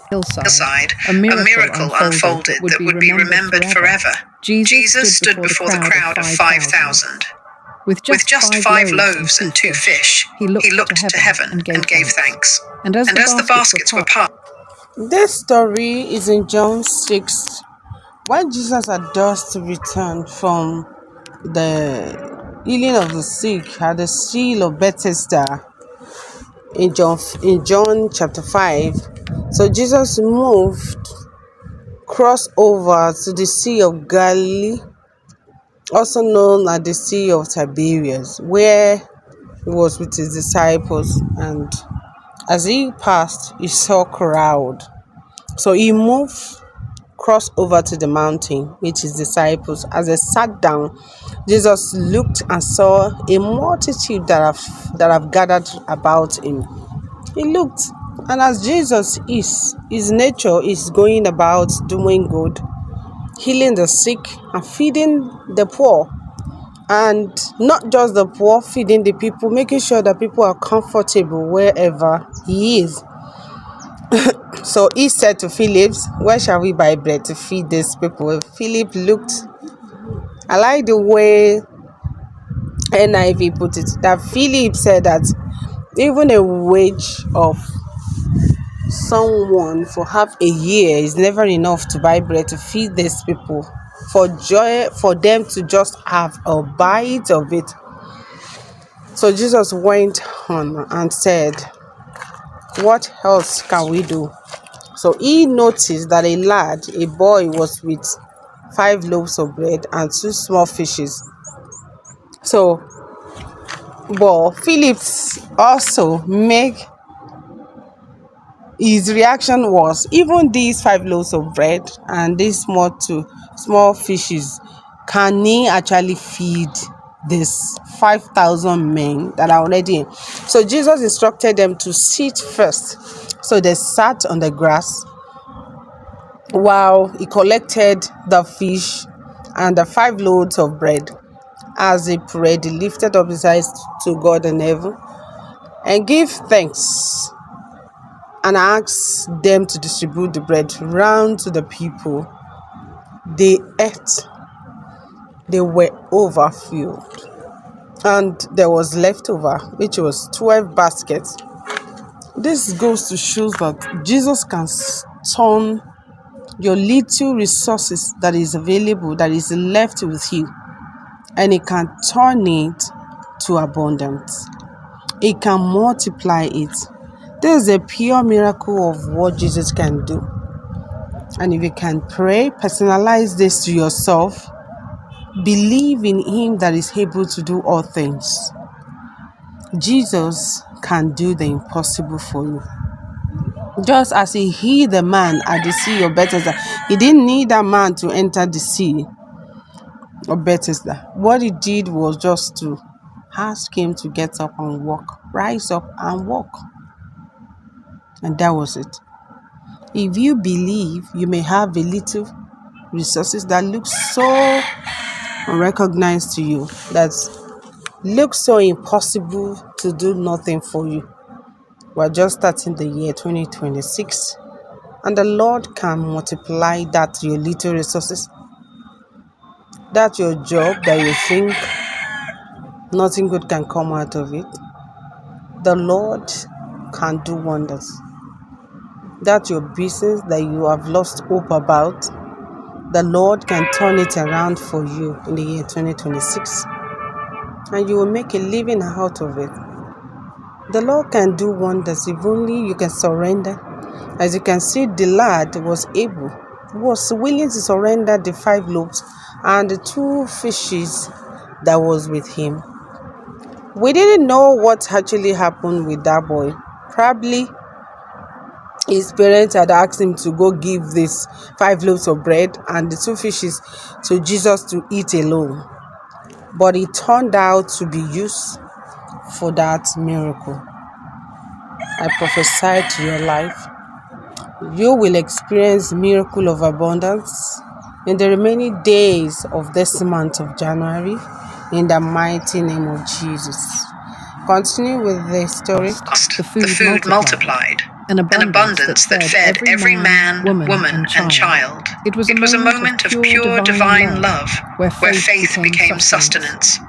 hillside, a miracle unfolded that would be remembered forever. Jesus stood before the crowd of 5,000. With just 5 loaves and 2 fish, he looked to heaven and gave thanks. And as the baskets were passed. This story is in John 6. When Jesus had just returned from the healing of the sick at the Sea of Bethesda in John chapter 5. So Jesus crossed over to the Sea of Galilee, also known as the Sea of Tiberias, where he was with his disciples. And as he passed, he saw a crowd. So he crossed over to the mountain with his disciples. As they sat down, Jesus looked and saw a multitude that have gathered about him. He looked, and as Jesus is, his nature is going about doing good, healing the sick and feeding the poor. And not just the poor, feeding the people, making sure that people are comfortable wherever he is. So he said to Philip, "Where shall we buy bread to feed these people?" Philip looked. I like the way NIV put it, that Philip said that even a wage of someone for half a year is never enough to buy bread to feed these people, for them to just have a bite of it. So Jesus went on and said, "What else can we do?" So he noticed that a boy was with 5 loaves of bread and 2 small fishes. So, but Philip also his reaction was, even these 5 loaves of bread and these 2 small fishes, can he actually feed these 5,000 men that are already in? So Jesus instructed them to sit first. So they sat on the grass while he collected the fish and the 5 loaves of bread. As he prayed, he lifted up his eyes to God in heaven and gave thanks and asked them to distribute the bread round to the people. They ate. They were overfilled. And there was leftover, which was 12 baskets. This goes to show that Jesus can turn your little resources that is available, that is left with you, and he can turn it to abundance. He can multiply it. This is a pure miracle of what Jesus can do. And if you can pray, personalize this to yourself, believe in him that is able to do all things. Jesus can do the impossible for you. Just as he healed the man at the Sea of Bethesda, he didn't need that man to enter the Sea of Bethesda. What he did was just to ask him to get up and walk, rise up and walk. And that was it. If you believe, you may have a little resources that look so unrecognized to you, that looks so impossible to do nothing for you. We're just starting the year 2026, and the Lord can multiply that your little resources, that your job that you think nothing good can come out of it. The Lord can do wonders. That your business that you have lost hope about, the Lord can turn it around for you in the year 2026, and you will make a living out of it. The Lord can do wonders if only you can surrender. As you can see, the lad was willing to surrender the 5 loaves and the 2 fishes that was with him. We didn't know what actually happened with that boy. Probably his parents had asked him to go give this 5 loaves of bread and the 2 fishes to Jesus to eat alone. But it turned out to be used for that miracle. I prophesy to your life, you will experience miracle of abundance in the remaining days of this month of January, in the mighty name of Jesus. Continue with the story. The food multiplied. an abundance that fed every man, woman, and child. It was a moment of pure divine love, where faith became sustenance.